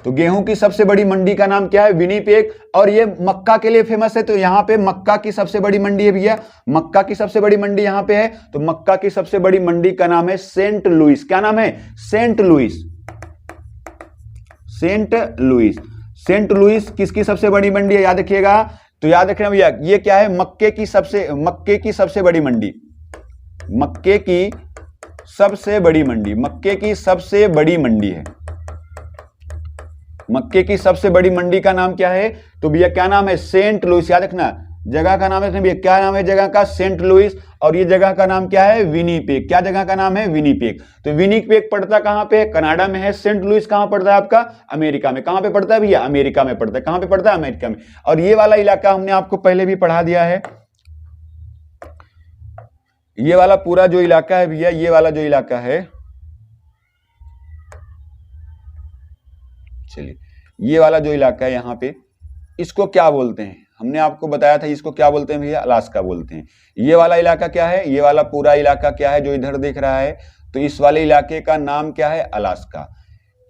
तो गेहूं की सबसे बड़ी मंडी का नाम क्या है? विनीपेग। और ये मक्का के लिए फेमस है, तो यहां पे मक्का की सबसे बड़ी मंडी है भैया। मक्का की सबसे बड़ी मंडी यहां पे है। तो मक्का की सबसे बड़ी मंडी का नाम है सेंट लुइस। क्या नाम है? Saint Louis. Saint Louis. Saint Louis किसकी सबसे बड़ी मंडी है? याद रखिएगा। तो याद रखना भैया, ये क्या है? मक्के की सबसे बड़ी मंडी। मक्के की सबसे बड़ी मंडी, मक्के की सबसे बड़ी मंडी है। मक्के की सबसे बड़ी मंडी का नाम क्या है? तो भैया क्या नाम है? Saint Louis. याद रखना जगह का नाम है भैया, क्या नाम है जगह का? Saint Louis. और ये जगह का नाम क्या है? विनीपेग। क्या जगह का नाम है? विनीपेग। तो विनीपेग पड़ता कहां पे? कनाडा में है। सेंट लुइस कहां पड़ता है आपका? अमेरिका में। कहां पे पड़ता है भैया? अमेरिका में पड़ता है। कहां पे पड़ता है? अमेरिका में। और ये वाला इलाका हमने आपको पहले भी पढ़ा दिया है। ये वाला पूरा जो इलाका है भैया, ये वाला जो इलाका है, चलिए ये वाला जो इलाका है यहाँ पे, इसको क्या बोलते हैं? हमने आपको बताया था इसको क्या बोलते हैं भैया? अलास्का बोलते हैं। ये वाला इलाका क्या है? ये वाला पूरा इलाका क्या है जो इधर दिख रहा है? तो इस वाले इलाके का नाम क्या है? अलास्का।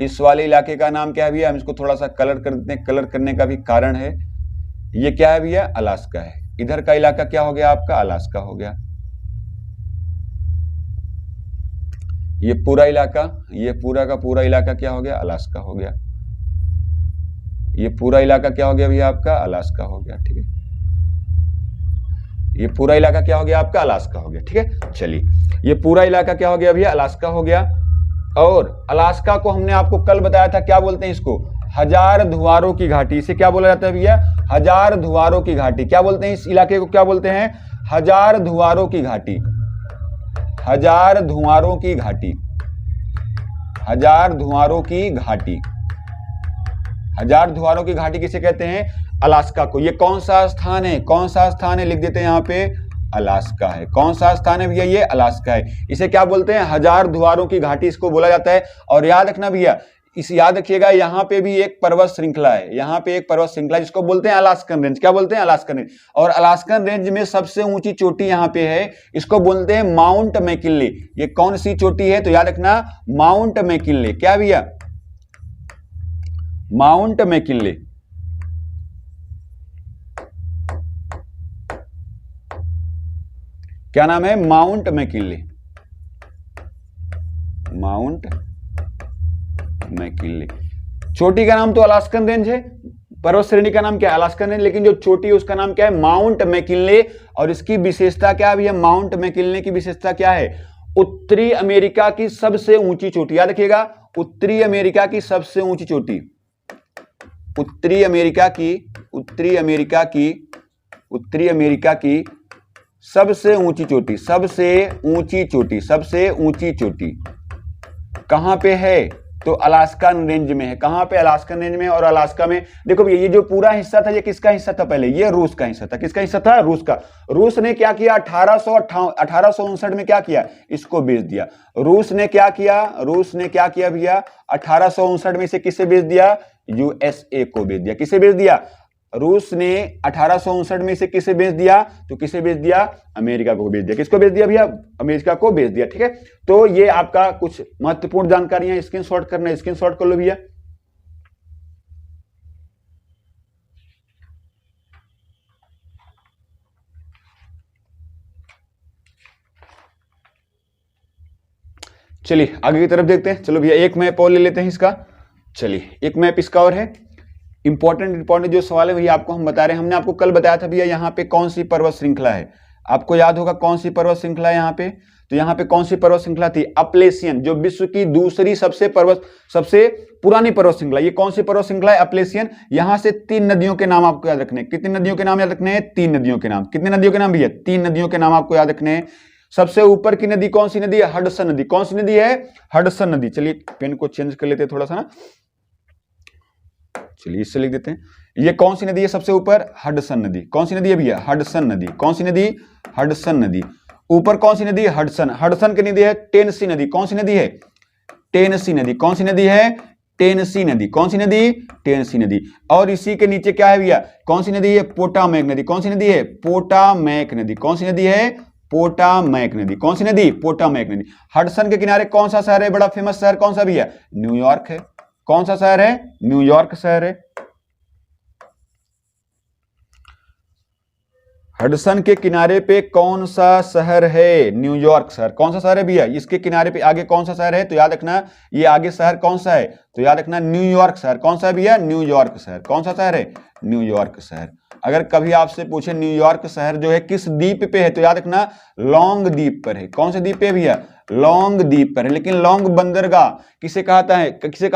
इस वाले इलाके का नाम क्या है भैया? हम इसको थोड़ा सा कलर कर देते हैं, कलर करने का भी कारण है। ये क्या है भैया? अलास्का है। इधर का इलाका क्या हो गया आपका? अलास्का हो गया। ये पूरा इलाका, ये पूरा का पूरा इलाका क्या हो गया? अलास्का हो गया। ये पूरा इलाका क्या हो गया भैया आपका? अलास्का हो गया। ठीक है, ये पूरा इलाका क्या हो गया आपका? अलास्का हो गया। ठीक है, चलिए ये पूरा इलाका क्या हो गया भैया? अलास्का हो गया। और अलास्का को हमने आपको कल बताया था क्या बोलते हैं इसको? हजार धुआरों की घाटी। इसे क्या बोला जाता है भैया? हजार धुआरों की घाटी। क्या बोलते हैं इस इलाके को? क्या बोलते हैं? हजार धुआरों की घाटी। हजार धुआरों की घाटी। हजार धुआरों की घाटी। हजार धुआरों की घाटी किसे कहते हैं? अलास्का को। ये कौन सा स्थान है? कौन सा स्थान है? लिख देते हैं यहाँ पे, अलास्का है। कौन सा स्थान है भैया? ये अलास्का है। इसे क्या बोलते हैं? हजार धुआरों की घाटी इसको बोला जाता है। और याद रखना भैया, इस याद रखिएगा, यहाँ पे भी एक पर्वत श्रृंखला है। यहाँ पे एक पर्वत श्रृंखला जिसको बोलते हैं अलास्कन रेंज। क्या बोलते हैं? Alaskan range. और अलास्कन रेंज में सबसे ऊंची चोटी यहाँ पे है, इसको बोलते हैं माउंट मैकिनले। ये कौन सी चोटी है? तो याद रखना, माउंट मैकिनले। क्या भैया? Mount McKinley. क्या नाम है? Mount McKinley. Mount McKinley. चोटी का नाम तो अलास्कन रेंज है, पर्वत श्रेणी का नाम क्या है? अलास्कन रेंज, लेकिन जो चोटी है उसका नाम क्या है? Mount McKinley. और इसकी विशेषता क्या है? माउंट मैकिनले की विशेषता क्या है? उत्तरी अमेरिका की सबसे ऊंची चोटी। याद रखिएगा, उत्तरी अमेरिका की सबसे ऊंची चोटी। उत्तरी अमेरिका की, उत्तरी अमेरिका की, उत्तरी अमेरिका की सबसे ऊंची चोटी। सबसे ऊंची चोटी, सबसे ऊंची चोटी कहां पे है? तो अलास्कन रेंज में है। कहां पे? अलास्कन रेंज में। और अलास्का में देखो भैया, ये जो पूरा हिस्सा था ये किसका हिस्सा था? पहले ये रूस का हिस्सा था। किसका हिस्सा था? रूस का। रूस ने क्या किया? 1859 में क्या किया? इसको बेच दिया। रूस ने क्या किया? रूस ने क्या किया भैया? 1859 में इसे किसे बेच दिया? यूएसए को बेच दिया। किसे बेच दिया? रूस ने 1859 में इसे किसे बेच दिया? तो किसे बेच दिया? अमेरिका को बेच दिया। किसको बेच दिया भैया? अमेरिका को बेच दिया। ठीक है, तो ये आपका कुछ महत्वपूर्ण जानकारियां स्क्रीनशॉट करना है, स्क्रीनशॉट कर लो भैया। चलिए आगे की तरफ देखते हैं। चलो भैया एक मैप और ले लेते हैं इसका। चलिए एक मैप इसका और है। इंपॉर्टेंट जो सवाल है भैया आपको हम बता रहे हैं। हमने आपको कल बताया था भैया यहाँ पे कौन सी पर्वत श्रृंखला है। आपको याद होगा कौन सी पर्वत श्रृंखला है यहाँ पे? तो यहाँ पे कौन सी पर्वत श्रृंखला थी? अपलेशियन, जो विश्व की दूसरी सबसे पुरानी पर्वत श्रृंखला। ये कौन सी पर्वत श्रृंखला है? अपलेशियन। यहां से 3 नदियों के नाम आपको याद रखने हैं। कितनी नदियों के नाम याद रखने हैं? 3 नदियों के नाम। कितनी नदियों के नाम भैया? 3 नदियों के नाम आपको याद रखने हैं। सबसे ऊपर की नदी कौन सी नदी है? हडसन नदी। कौन सी नदी है? हडसन नदी। चलिए पेन को चेंज कर लेते हैं थोड़ा सा ना, चलिए इससे लिख देते हैं। ये कौन सी नदी है सबसे ऊपर? हडसन नदी। कौन सी नदी है भैया? हडसन नदी। कौन सी नदी? हडसन नदी। ऊपर कौन सी नदी? हडसन। हडसन की नदी है टेनेसी नदी। कौन सी नदी है? टेनेसी नदी। कौन सी नदी है? टेनेसी नदी। कौन सी नदी? टेनेसी नदी। और इसी के नीचे क्या है भैया? कौन सी नदी है? पोटामैक नदी। कौन सी नदी है? पोटामैक नदी। कौन सी नदी है? पोटामैक नदी। कौन सी नदी? पोटामैक नदी। हडसन के किनारे कौन सा शहर है? बड़ा फेमस शहर कौन सा भैया? न्यूयॉर्क है। कौन सा शहर है? न्यूयॉर्क शहर है। हडसन के किनारे पे कौन सा शहर है? न्यूयॉर्क शहर। कौन सा शहर है भैया? इसके किनारे पे आगे कौन सा शहर है? तो याद रखना ये आगे शहर कौन सा है? तो याद रखना न्यूयॉर्क शहर। कौन सा है भैया? न्यूयॉर्क शहर। कौन सा शहर है? न्यूयॉर्क शहर। अगर कभी आपसे पूछे न्यूयॉर्क शहर जो है किस द्वीप पे है, तो याद रखना लॉन्ग द्वीप पर है। कौन से द्वीप पे भैया? लौंग द्वीप पर है। लेकिन लौंग बंदरगाह किसे कहा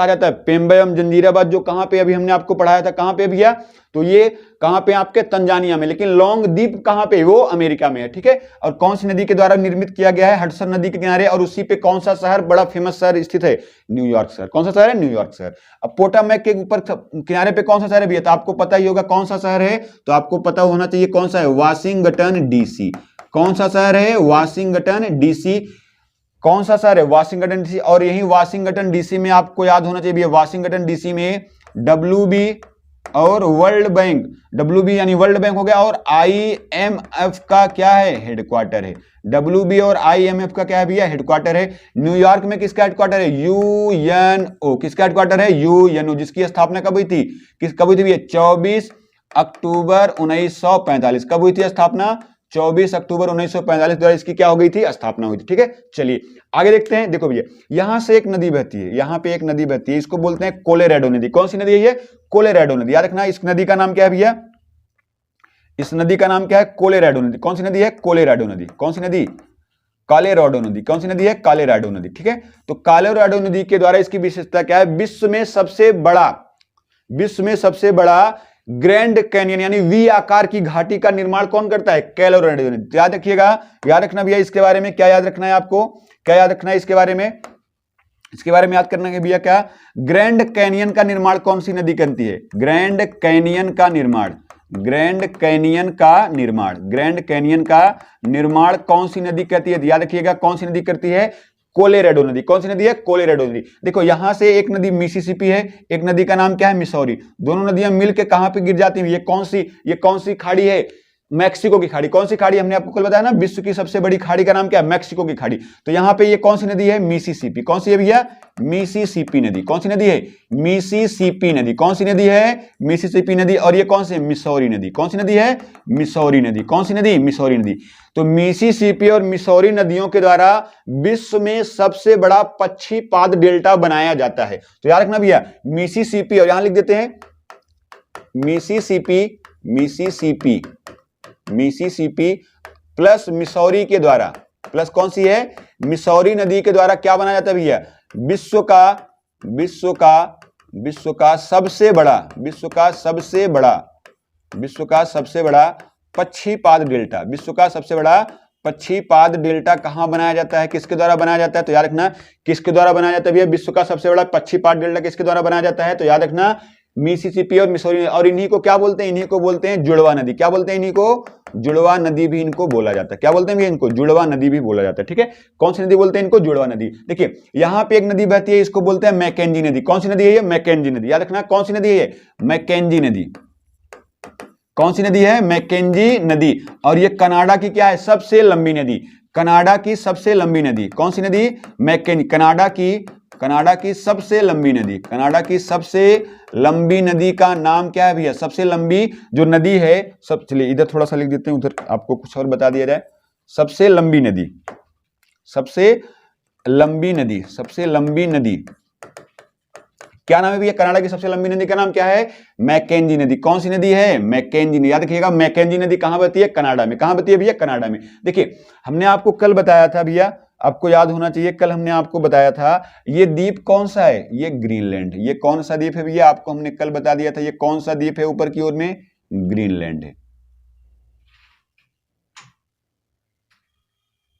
जाता है? पेम्बयम जंजीराबाद, जो कहां पे अभी हमने आपको पढ़ाया था, कहां पे भैया? तो ये कहां पे? आपके तंजानिया में। लेकिन लौंग द्वीप कहां पे? वो अमेरिका में है, ठीक है। और कौन सी नदी के द्वारा निर्मित किया गया है? हडसन नदी के किनारे। और उसी पे कौन सा शहर बड़ा फेमस शहर स्थित है? न्यूयॉर्क शहर। कौन सा शहर है? न्यूयॉर्क शहर। अब पोटामैक के ऊपर किनारे पे कौन सा शहर है भैया? तो आपको पता ही होगा कौन सा शहर है, तो आपको पता होना चाहिए कौन सा है? Washington DC. कौन सा शहर है? Washington DC. कौन सा शहर है? Washington DC. और यही वाशिंगटन डीसी में आपको याद होना चाहिए, वाशिंगटन डीसी में WB और वर्ल्ड बैंक, WB यानी वर्ल्ड बैंक हो गया, और IMF का क्या है? हेडक्वार्टर है। WB और IMF का क्या है भैया? हेडक्वार्टर है। न्यूयॉर्क में किसका हेडक्वार्टर है? UNO। किसका हेडक्वार्टर है? UNO, जिसकी स्थापना कब हुई थी? कब हुई थी भैया? 24 अक्टूबर 1945। कब हुई थी स्थापना? 24 अक्टूबर 1945 द्वारा इसकी क्या हो गई थी? स्थापना हुई थी, ठीक है। चलिए आगे देखते हैं। देखो भैया, यहां से एक नदी बहती है, यहां पे एक नदी बहती है, इसको बोलते हैं कोलोराडो नदी। कौन सी नदी है ये? कोलोराडो नदी। याद रखना, इस नदी का नाम क्या है भैया? इस नदी का नाम क्या है? कोलोराडो नदी। कौन सी नदी है? कोलोराडो नदी। कौन सी नदी? कोलोराडो नदी। कौन सी नदी है? कोलोराडो नदी, ठीक है। तो कोलोराडो नदी के द्वारा इसकी विशेषता क्या है? विश्व में सबसे बड़ा ग्रैंड कैनियन यानी वी आकार की घाटी का निर्माण कौन करता है? कोलोराडो नदी। याद रखिएगा, याद रखना भैया इसके बारे में। क्या याद रखना है आपको? क्या याद रखना है इसके बारे में? इसके बारे में याद करना है भैया क्या? ग्रैंड कैनियन का निर्माण कौन सी नदी करती है? ग्रैंड कैनियन का निर्माण कौन सी नदी करती है? याद रखिएगा, कौन सी नदी करती है? कोलोराडो नदी। कौन सी नदी है? कोलोराडो नदी। देखो यहां से एक नदी मिसिसिपी है, एक नदी का नाम क्या है? मिसौरी। दोनों नदियां मिलकर कहां पे गिर जाती हैं? ये कौन सी खाड़ी है? मैक्सिको की खाड़ी। कौन सी खाड़ी? हमने आपको कल बताया ना, विश्व की सबसे बड़ी खाड़ी का नाम क्या है? मैक्सिको की खाड़ी। तो यहां पे ये कौन सी नदी है? मिसिसिपी। कौन सी है भैया? मिसिसिपी नदी। कौन सी नदी है? मिसिसिपी नदी। कौन सी नदी है? मिसिसिपी नदी। और ये कौन सी? मिसौरी नदी। कौन सी नदी है? मिसौरी नदी। कौन सी नदी? मिसौरी नदी। तो मिसिसिपी और मिसौरी नदियों के द्वारा विश्व में सबसे बड़ा पक्षीपाद डेल्टा बनाया जाता है। तो याद रखना भैया, मिसिसिपी, और यहां लिख देते हैं मिसिसिपी प्लस मिसौरी के द्वारा, प्लस कौन सी है? मिसौरी नदी के द्वारा क्या बनाया जाता है भैया? विश्व का सबसे बड़ा पक्षीपाद डेल्टा। विश्व का सबसे बड़ा पक्षीपाद डेल्टा कहां बनाया जाता है? किसके द्वारा बनाया जाता है? तो याद रखना, किसके द्वारा बनाया जाता है भैया? विश्व का सबसे बड़ा पक्षीपाद डेल्टा किसके द्वारा बनाया जाता है? तो याद रखना, मिसिसिपी और मिसौरी। और इन्हीं को क्या बोलते हैं? इन्हीं को बोलते हैं जुड़वा नदी। क्या बोलते हैं इन्हीं को? जुड़वा नदी भी इनको बोला जाता है। क्या बोलते हैं भैया? इनको जुड़वा नदी भी बोला जाता है, ठीक है। कौन सी नदी बोलते हैं इनको? जुड़वा नदी। देखिए यहां पे एक नदी बहती है, इसको बोलते हैं मैकेंजी नदी। कौन सी नदी है ये? मैकेंजी नदी। याद रखना, कौन सी नदी है ये? मैकेंजी नदी। कौन सी नदी है? मैकेंजी नदी। और ये कनाडा की क्या है? सबसे लंबी नदी। कनाडा की सबसे लंबी नदी कौन सी नदी? मैकेंजी। कनाडा की सबसे लंबी नदी। कनाडा की सबसे लंबी नदी का नाम क्या है भैया? सबसे लंबी जो नदी है, चलिए इधर थोड़ा सा लिख देते हैं, उधर आपको कुछ और बता दिया जाए। सबसे लंबी नदी क्या नाम है भैया? कनाडा की सबसे लंबी नदी का नाम क्या है? मैकेंजी नदी। कौन सी नदी है? मैकेंजी नदी। याद रखिएगा, मैकेंजी नदी कहां बहती है? कनाडा में। कहां बहती है भैया? कनाडा में। देखिए हमने आपको कल बताया था भैया, आपको याद होना चाहिए, कल हमने आपको बताया था ये द्वीप कौन सा है? ये ग्रीनलैंड। ये कौन सा द्वीप है भैया? आपको हमने कल बता दिया था ये कौन सा द्वीप है ऊपर की ओर में? ग्रीनलैंड है।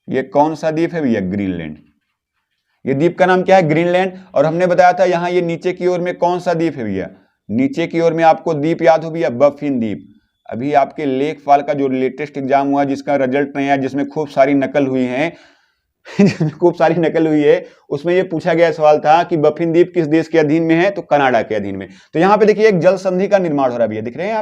ये कौन सा द्वीप है भैया? ग्रीनलैंड। ये द्वीप का नाम क्या है? ग्रीनलैंड। और हमने बताया था यहां ये नीचे की ओर में कौन सा द्वीप है भैया? नीचे की ओर में आपको द्वीप याद हो भैया? बफिन द्वीप। अभी आपके लेखपाल का जो लेटेस्ट एग्जाम हुआ, जिसका रिजल्ट नहीं आया, जिसमें खूब सारी नकल हुई है उसमें ये पूछा गया सवाल था कि बफिन द्वीप किस देश के अधीन में है? तो कनाडा के अधीन में। तो यहाँ पे देखिए एक जल संधि का निर्माण हो रहा है भैया, दिख रहे हैं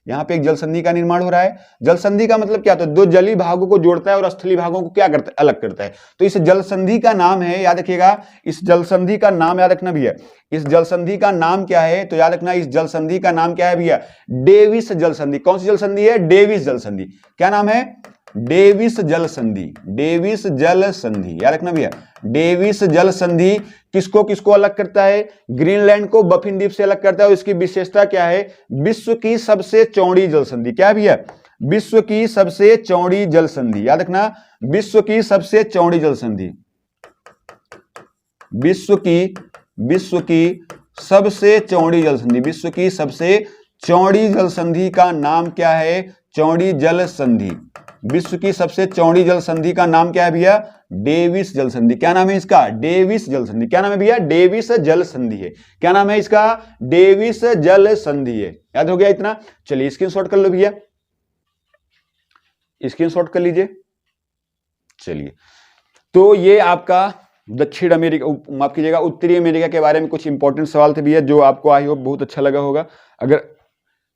यहाँ पे एक जल संधि का निर्माण हो रहा है। जल संधि का मतलब क्या होता है? दो जलीय भागों को जोड़ता है और स्थलीय भागों को क्या करता है? अलग करता है। तो इस जल संधि का नाम है, याद रखिएगा, इस जल संधि का नाम याद रखना भैया। इस जल संधि का नाम क्या है? तो याद रखना, इस जल संधि का नाम क्या है भैया? डेविस जल संधि। कौन सी जल संधि है? डेविस जल संधि। क्या नाम है? डेविस जल संधि। डेविस जल संधि याद रखना भैया। डेविस जल संधि किसको किसको अलग करता है? ग्रीनलैंड को बफिन द्वीप से अलग करता है। और इसकी विशेषता क्या है? विश्व की सबसे चौड़ी जल संधि। क्या है भैया? विश्व की सबसे चौड़ी जल संधि। याद रखना, विश्व की सबसे चौड़ी जल संधि। विश्व की सबसे चौड़ी जल संधि, विश्व की सबसे चौड़ी जल संधि का नाम क्या है? चौड़ी जल संधि। विश्व की सबसे चौड़ी जल संधि का नाम क्या है भैया? डेविस जल संधि। क्या नाम है इसका? डेविस जल संधि। क्या नाम है भैया? डेविस जल संधि है। क्या नाम है इसका? डेविस जल संधि है। याद हो गया इतना? चलिए स्क्रीनशॉट कर लो भैया, स्क्रीनशॉट कर लीजिए। चलिए, तो ये आपका दक्षिण अमेरिका, माफ कीजिएगा, उत्तरी अमेरिका के बारे में कुछ इंपॉर्टेंट सवाल थे भैया, जो आपको आई होप बहुत अच्छा लगा होगा। अगर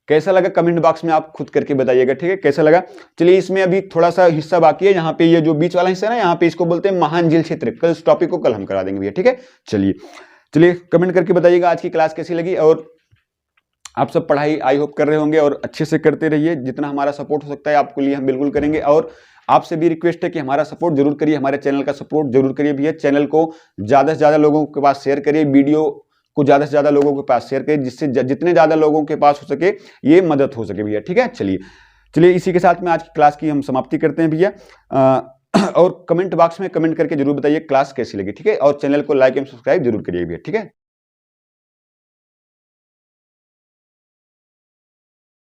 कैसा लगा कमेंट बॉक्स में आप खुद करके बताइएगा, ठीक है, कैसा लगा। चलिए, इसमें अभी थोड़ा सा हिस्सा बाकी है, यहाँ पे ये जो बीच वाला हिस्सा है ना, यहाँ पे इसको बोलते हैं महान झील क्षेत्र। कल इस टॉपिक को कल हम करा देंगे भैया, ठीक है। चलिए कमेंट करके बताइएगा आज की क्लास कैसी लगी, और आप सब पढ़ाई आई होप कर रहे होंगे और अच्छे से करते रहिए। जितना हमारा सपोर्ट हो सकता है आपके लिए हम बिल्कुल करेंगे, और आपसे भी रिक्वेस्ट है कि हमारा सपोर्ट जरूर करिए, हमारे चैनल का सपोर्ट जरूर करिए भैया। चैनल को ज्यादा से ज्यादा लोगों के पास शेयर करिए, वीडियो को ज्यादा से ज्यादा लोगों के पास शेयर करिए, जिससे जितने ज्यादा लोगों के पास हो सके ये मदद हो सके भैया, ठीक है। चलिए इसी के साथ में आज की क्लास की हम समाप्ति करते हैं भैया। और कमेंट बॉक्स में कमेंट करके जरूर बताइए क्लास कैसी लगी, ठीक है, और चैनल को लाइक एंड सब्सक्राइब जरूर करिए भैया, ठीक है।